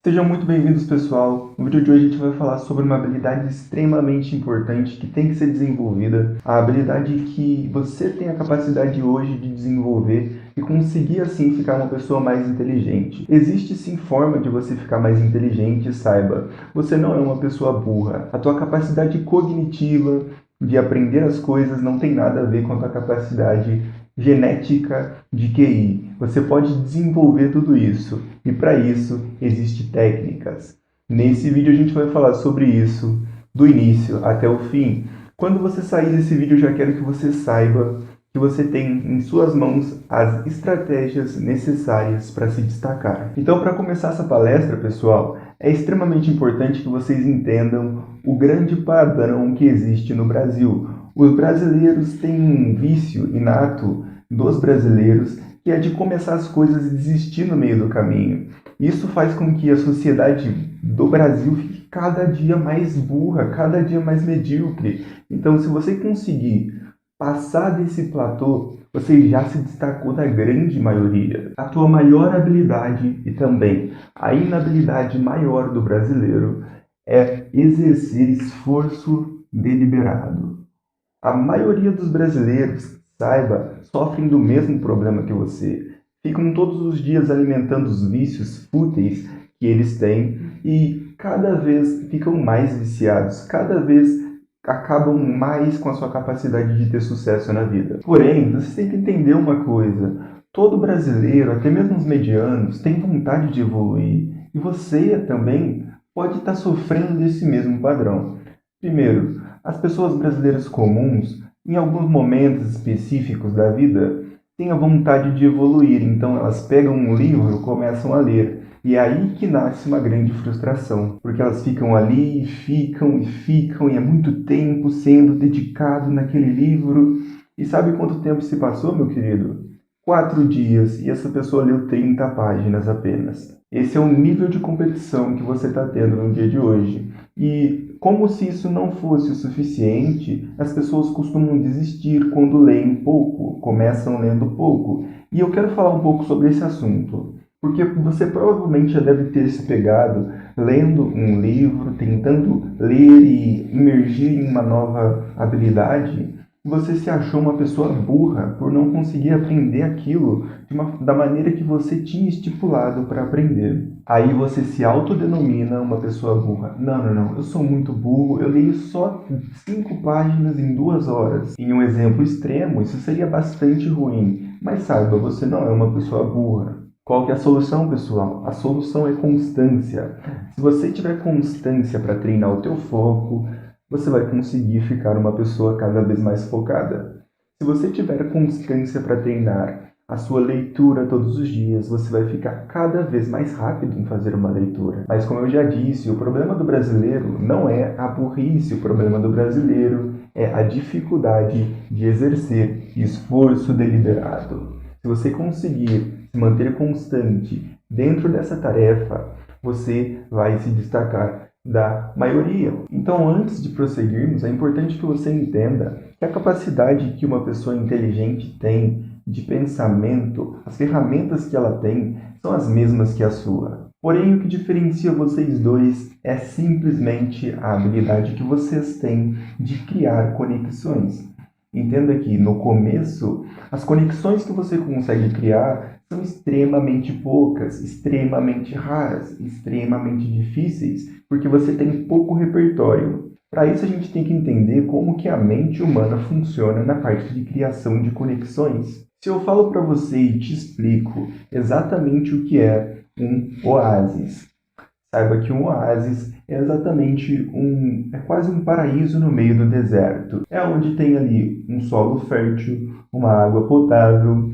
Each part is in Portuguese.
Sejam muito bem-vindos, pessoal. No vídeo de hoje a gente vai falar sobre uma habilidade extremamente importante que tem que ser desenvolvida, a habilidade que você tem a capacidade hoje de desenvolver e conseguir assim ficar uma pessoa mais inteligente. Existe sim forma de você ficar mais inteligente, saiba. Você não é uma pessoa burra. A tua capacidade cognitiva de aprender as coisas não tem nada a ver com a tua capacidade genética de QI. Você pode desenvolver tudo isso e para isso existem técnicas. Nesse vídeo a gente vai falar sobre isso do início até o fim. Quando você sair desse vídeo, eu já quero que você saiba que você tem em suas mãos as estratégias necessárias para se destacar. Então, para começar essa palestra, pessoal, é extremamente importante que vocês entendam o grande padrão que existe no Brasil. Os brasileiros têm um vício inato dos brasileiros que é de começar as coisas e desistir no meio do caminho. Isso faz com que a sociedade do Brasil fique cada dia mais burra, cada dia mais medíocre. Então, se você conseguir passar desse platô, você já se destacou da grande maioria. A tua maior habilidade e também a inabilidade maior do brasileiro é exercer esforço deliberado. A maioria dos brasileiros, saiba, sofrem do mesmo problema que você. Ficam todos os dias alimentando os vícios fúteis que eles têm e cada vez ficam mais viciados, cada vez acabam mais com a sua capacidade de ter sucesso na vida. Porém, você tem que entender uma coisa: todo brasileiro, até mesmo os medianos, tem vontade de evoluir e você também pode estar sofrendo desse mesmo padrão. Primeiro, as pessoas brasileiras comuns, em alguns momentos específicos da vida, têm a vontade de evoluir, então elas pegam um livro e começam a ler. E é aí que nasce uma grande frustração, porque elas ficam ali, ficam, e é muito tempo sendo dedicado naquele livro. E sabe quanto tempo se passou, meu querido? 4 dias, e essa pessoa leu 30 páginas apenas. Esse é o nível de competição que você está tendo no dia de hoje. E como se isso não fosse o suficiente, as pessoas costumam desistir quando leem pouco, começam lendo pouco. E eu quero falar um pouco sobre esse assunto. Porque você provavelmente já deve ter se pegado lendo um livro, tentando ler e imergir em uma nova habilidade. Você se achou uma pessoa burra por não conseguir aprender aquilo da maneira que você tinha estipulado para aprender. Aí você se autodenomina uma pessoa burra. Não, não, não, eu sou muito burro, eu leio só 5 páginas em 2 horas. Em um exemplo extremo, isso seria bastante ruim. Mas saiba, você não é uma pessoa burra. Qual que é a solução, pessoal? A solução é constância. Se você tiver constância para treinar o teu foco, você vai conseguir ficar uma pessoa cada vez mais focada. Se você tiver constância para treinar a sua leitura todos os dias, você vai ficar cada vez mais rápido em fazer uma leitura. Mas como eu já disse, o problema do brasileiro não é a burrice, o problema do brasileiro é a dificuldade de exercer esforço deliberado. Se você conseguir se manter constante dentro dessa tarefa, você vai se destacar da maioria. Então, antes de prosseguirmos, é importante que você entenda que a capacidade que uma pessoa inteligente tem de pensamento, as ferramentas que ela tem, são as mesmas que a sua. Porém, o que diferencia vocês dois é simplesmente a habilidade que vocês têm de criar conexões. Entenda que no começo, as conexões que você consegue criar são extremamente poucas, extremamente raras, extremamente difíceis, porque você tem pouco repertório. Para isso a gente tem que entender como que a mente humana funciona na parte de criação de conexões. Se eu falo para você e te explico exatamente o que é um oásis, saiba que um oásis é exatamente é quase um paraíso no meio do deserto. É onde tem ali um solo fértil, uma água potável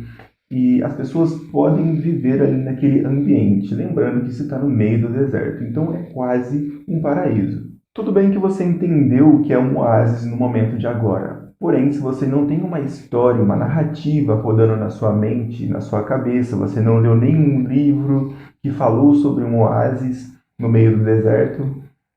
e as pessoas podem viver ali naquele ambiente. Lembrando que isso está no meio do deserto, então é quase um paraíso. Tudo bem que você entendeu o que é um oásis no momento de agora. Porém, se você não tem uma história, uma narrativa rodando na sua mente, na sua cabeça, você não leu nenhum livro que falou sobre um oásis no meio do deserto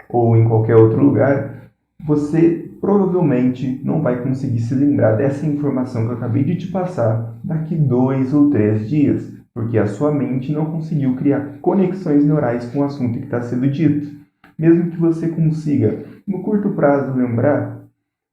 ou em qualquer outro lugar, você provavelmente não vai conseguir se lembrar dessa informação que eu acabei de te passar daqui 2 ou 3 dias, porque a sua mente não conseguiu criar conexões neurais com o assunto que está sendo dito. Mesmo que você consiga, no curto prazo, lembrar,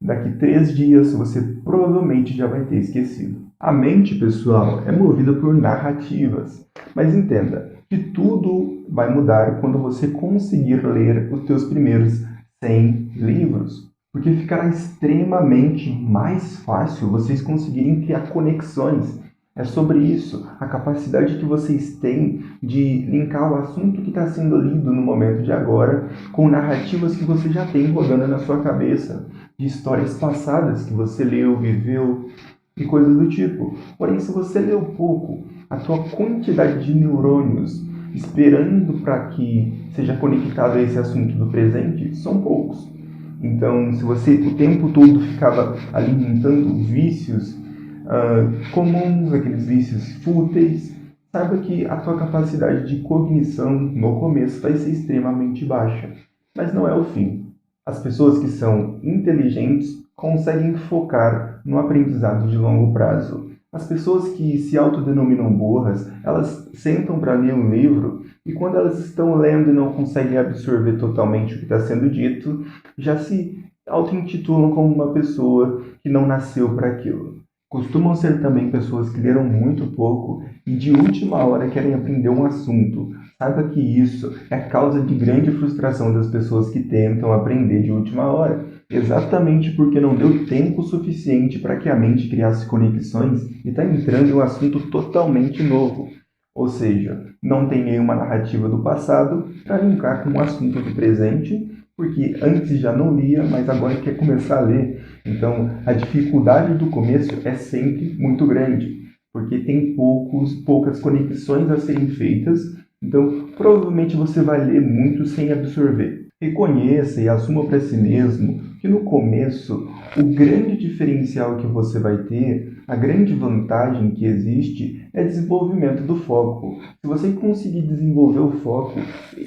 daqui 3 dias você provavelmente já vai ter esquecido. A mente, pessoal, é movida por narrativas. Mas entenda que tudo vai mudar quando você conseguir ler os teus primeiros 100 livros. Porque ficará extremamente mais fácil vocês conseguirem criar conexões. É sobre isso, a capacidade que vocês têm de linkar o assunto que está sendo lido no momento de agora com narrativas que você já tem rodando na sua cabeça, de histórias passadas que você leu, viveu e coisas do tipo. Porém, se você leu pouco, a tua quantidade de neurônios esperando para que seja conectado a esse assunto do presente são poucos. Então, se você o tempo todo ficava alimentando vícios comuns, aqueles vícios fúteis, saiba que a tua capacidade de cognição no começo vai ser extremamente baixa. Mas não é o fim. As pessoas que são inteligentes conseguem focar no aprendizado de longo prazo. As pessoas que se autodenominam burras, elas sentam para ler um livro e quando elas estão lendo e não conseguem absorver totalmente o que está sendo dito, já se auto-intitulam como uma pessoa que não nasceu para aquilo. Costumam ser também pessoas que leram muito pouco e de última hora querem aprender um assunto. Saiba que isso é causa de grande frustração das pessoas que tentam aprender de última hora, exatamente porque não deu tempo suficiente para que a mente criasse conexões e está entrando em um assunto totalmente novo. Ou seja, não tem nenhuma narrativa do passado para linkar com o assunto do presente, porque antes já não lia, mas agora quer começar a ler. Então, a dificuldade do começo é sempre muito grande, porque tem poucas conexões a serem feitas, então provavelmente você vai ler muito sem absorver. Reconheça e assuma para si mesmo que no começo o grande diferencial que você vai ter, a grande vantagem que existe é desenvolvimento do foco. Se você conseguir desenvolver o foco,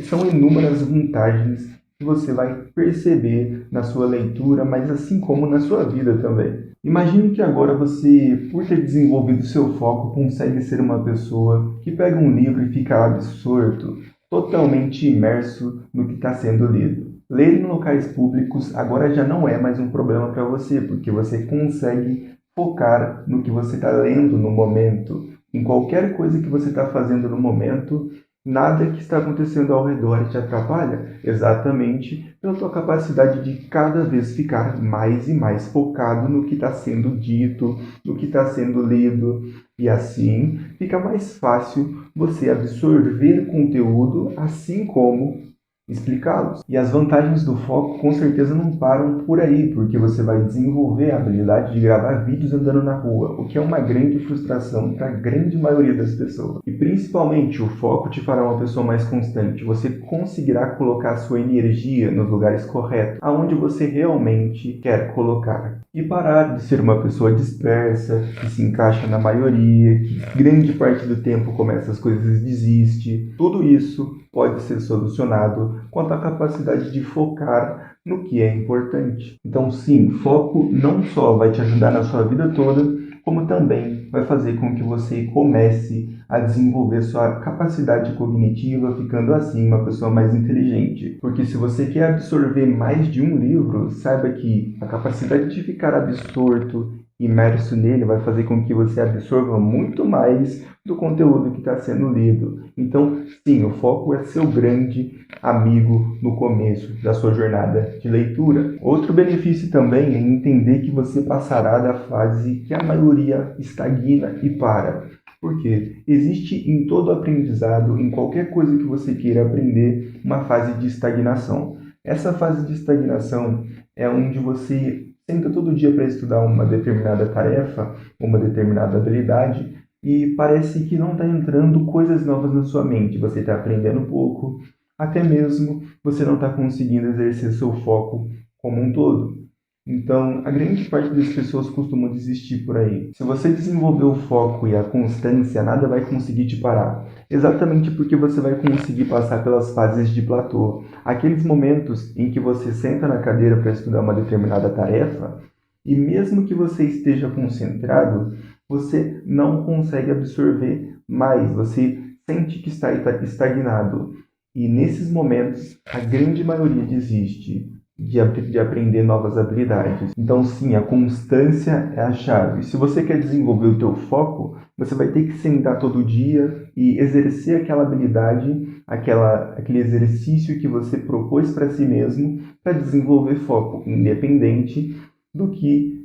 são inúmeras vantagens que você vai perceber na sua leitura, mas assim como na sua vida também. Imagine que agora você, por ter desenvolvido seu foco, consegue ser uma pessoa que pega um livro e fica absorto, totalmente imerso no que está sendo lido. Ler em locais públicos agora já não é mais um problema para você, porque você consegue focar no que você está lendo no momento. Em qualquer coisa que você está fazendo no momento, nada que está acontecendo ao redor te atrapalha, exatamente pela tua capacidade de cada vez ficar mais e mais focado no que está sendo dito, no que está sendo lido, e assim fica mais fácil você absorver conteúdo, assim como explicá-los. E as vantagens do foco com certeza não param por aí, porque você vai desenvolver a habilidade de gravar vídeos andando na rua, o que é uma grande frustração para a grande maioria das pessoas. E principalmente o foco te fará uma pessoa mais constante. Você conseguirá colocar sua energia nos lugares corretos, aonde você realmente quer colocar. E parar de ser uma pessoa dispersa, que se encaixa na maioria, que grande parte do tempo começa as coisas e desiste. Tudo isso pode ser solucionado quanto à capacidade de focar no que é importante. Então, sim, foco não só vai te ajudar na sua vida toda, como também vai fazer com que você comece a desenvolver sua capacidade cognitiva, ficando assim uma pessoa mais inteligente. Porque se você quer absorver mais de um livro, saiba que a capacidade de ficar absorto, imerso nele, vai fazer com que você absorva muito mais do conteúdo que está sendo lido. Então, sim, o foco é seu grande amigo no começo da sua jornada de leitura. Outro benefício também é entender que você passará da fase que a maioria estagna e para. Porque existe em todo aprendizado, em qualquer coisa que você queira aprender, uma fase de estagnação. Essa fase de estagnação é onde você senta todo dia para estudar uma determinada tarefa, uma determinada habilidade, e parece que não está entrando coisas novas na sua mente. Você está aprendendo pouco, até mesmo você não está conseguindo exercer seu foco como um todo. Então, a grande parte das pessoas costumam desistir por aí. Se você desenvolver o foco e a constância, nada vai conseguir te parar. Exatamente porque você vai conseguir passar pelas fases de platô. Aqueles momentos em que você senta na cadeira para estudar uma determinada tarefa, e mesmo que você esteja concentrado, você não consegue absorver mais, você sente que está estagnado. E nesses momentos, a grande maioria desiste de aprender novas habilidades. Então, sim, a constância é a chave. Se você quer desenvolver o teu foco, você vai ter que sentar todo dia e exercer aquela habilidade, aquele exercício que você propôs para si mesmo para desenvolver foco, independente do que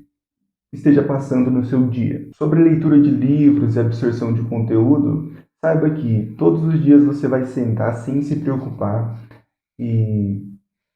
esteja passando no seu dia. Sobre leitura de livros e absorção de conteúdo, saiba que todos os dias você vai sentar sem se preocupar e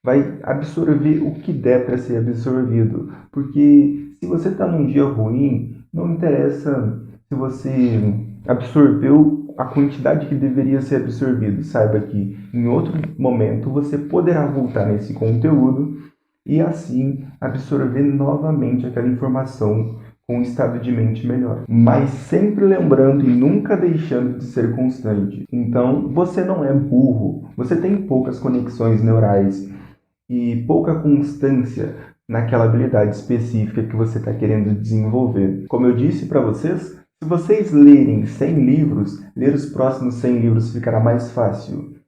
vai absorver o que der para ser absorvido. Porque se você está num dia ruim, não interessa se você absorveu a quantidade que deveria ser absorvido. Saiba que em outro momento você poderá voltar nesse conteúdo e assim absorver novamente aquela informação com um estado de mente melhor. Mas sempre lembrando e nunca deixando de ser constante. Então, você não é burro, você tem poucas conexões neurais e pouca constância naquela habilidade específica que você está querendo desenvolver. Como eu disse para vocês, se vocês lerem 100 livros, ler os próximos 100 livros ficará mais fácil.